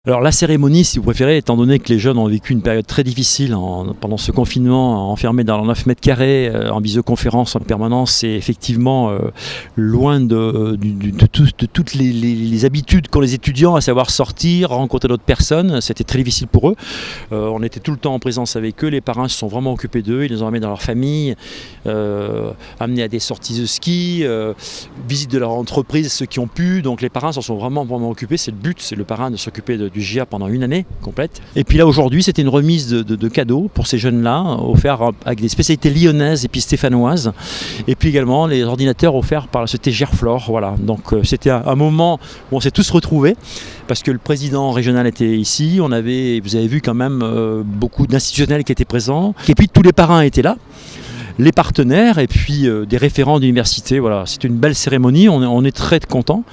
Alors la cérémonie, si vous préférez, étant donné que les jeunes ont vécu une période très difficile pendant ce confinement, enfermés dans 9 mètres carrés, en visioconférence en permanence, c'est effectivement loin de toutes les habitudes qu'ont les étudiants, à savoir sortir, rencontrer d'autres personnes. C'était très difficile pour eux. On était tout le temps en présence avec eux, les parents se sont vraiment occupés d'eux, ils les ont amenés dans leur famille, amenés à des sorties de ski, visite de leur entreprise, ceux qui ont pu. Donc les parents s'en sont vraiment occupés, c'est le but, c'est le parrain de s'occuper du GIA pendant une année complète. Et puis là aujourd'hui c'était une remise de cadeaux pour ces jeunes-là, offerts avec des spécialités lyonnaises et puis stéphanoises. Et puis également les ordinateurs offerts par la société Gerflor. Voilà. Donc c'était un moment où on s'est tous retrouvés parce que le président régional était ici. Vous avez vu quand même beaucoup d'institutionnels qui étaient présents. Et puis tous les parrains étaient là. Les partenaires et puis des référents d'université. Voilà, c'est une belle cérémonie, on est très contents,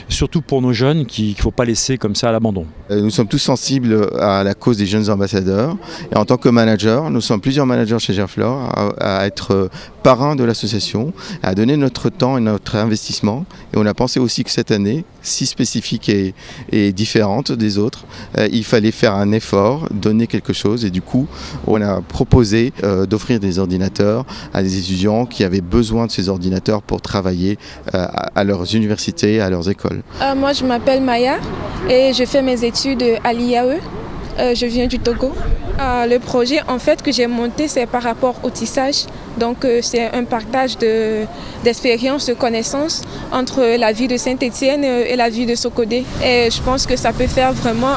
surtout pour nos jeunes qu'il ne faut pas laisser comme ça à l'abandon. Nous sommes tous sensibles à la cause des jeunes ambassadeurs et en tant que manager, nous sommes plusieurs managers chez Gerflor à être parrains de l'association, à donner notre temps et notre investissement. Et on a pensé aussi que cette année, si spécifique et différente des autres, il fallait faire un effort, donner quelque chose et du coup on a proposé d'offrir des ordinateurs à des étudiants qui avaient besoin de ces ordinateurs pour travailler à leurs universités, à leurs écoles. Moi je m'appelle Maya et je fais mes études à l'IAE. Je viens du Togo. Le projet en fait que j'ai monté c'est par rapport au tissage. Donc c'est un partage d'expériences, de connaissances entre la ville de Saint-Étienne et la ville de Sokodé. Et je pense que ça peut faire vraiment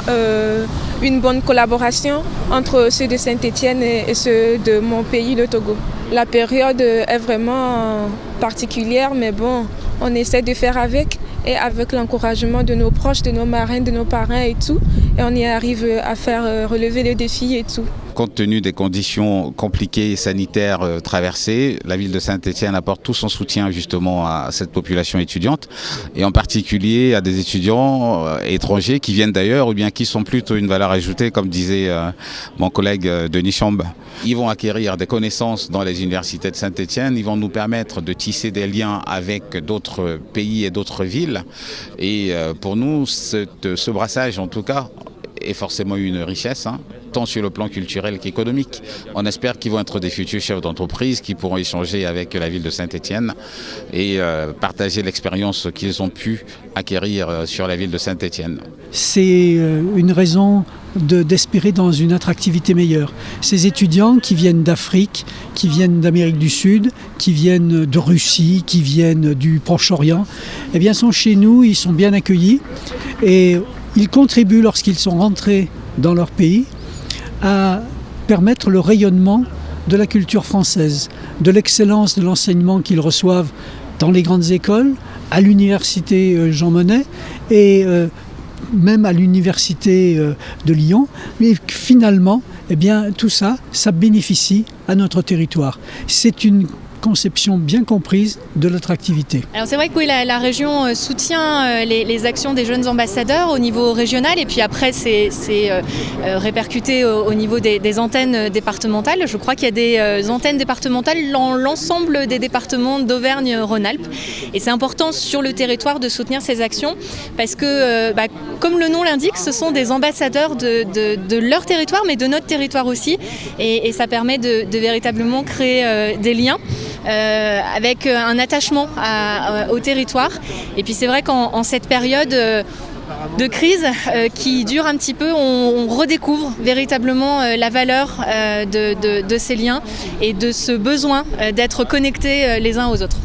une bonne collaboration entre ceux de Saint-Étienne et ceux de mon pays, le Togo. La période est vraiment particulière, mais bon, on essaie de faire avec. Et avec l'encouragement de nos proches, de nos marraines, de nos parrains et tout, et on y arrive à faire relever les défis et tout. Compte tenu des conditions compliquées sanitaires traversées, la ville de Saint-Étienne apporte tout son soutien justement à cette population étudiante et en particulier à des étudiants étrangers qui viennent d'ailleurs ou bien qui sont plutôt une valeur ajoutée, comme disait mon collègue Denis Chambe. Ils vont acquérir des connaissances dans les universités de Saint-Étienne, ils vont nous permettre de tisser des liens avec d'autres pays et d'autres villes. Et pour nous, ce brassage en tout cas est forcément une richesse, tant sur le plan culturel qu'économique. On espère qu'ils vont être des futurs chefs d'entreprise qui pourront échanger avec la ville de Saint-Étienne et partager l'expérience qu'ils ont pu acquérir sur la ville de Saint-Étienne. C'est une raison d'espérer dans une attractivité meilleure. Ces étudiants qui viennent d'Afrique, qui viennent d'Amérique du Sud, qui viennent de Russie, qui viennent du Proche-Orient, eh bien sont chez nous, ils sont bien accueillis et ils contribuent lorsqu'ils sont rentrés dans leur pays à permettre le rayonnement de la culture française, de l'excellence de l'enseignement qu'ils reçoivent dans les grandes écoles, à l'université Jean Monnet et même à l'université de Lyon. Mais finalement, eh bien, tout ça, ça bénéficie à notre territoire. C'est une conception bien comprise de l'attractivité. Alors c'est vrai que oui, la région soutient les actions des jeunes ambassadeurs au niveau régional et puis après c'est répercuté au niveau des antennes départementales. Je crois qu'il y a des antennes départementales dans l'ensemble des départements d'Auvergne-Rhône-Alpes et c'est important sur le territoire de soutenir ces actions parce que comme le nom l'indique, ce sont des ambassadeurs de leur territoire mais de notre territoire aussi et ça permet de véritablement créer des liens. Avec un attachement au territoire. Et puis c'est vrai qu'en cette période de crise qui dure un petit peu, on redécouvre véritablement la valeur de ces liens et de ce besoin d'être connectés les uns aux autres.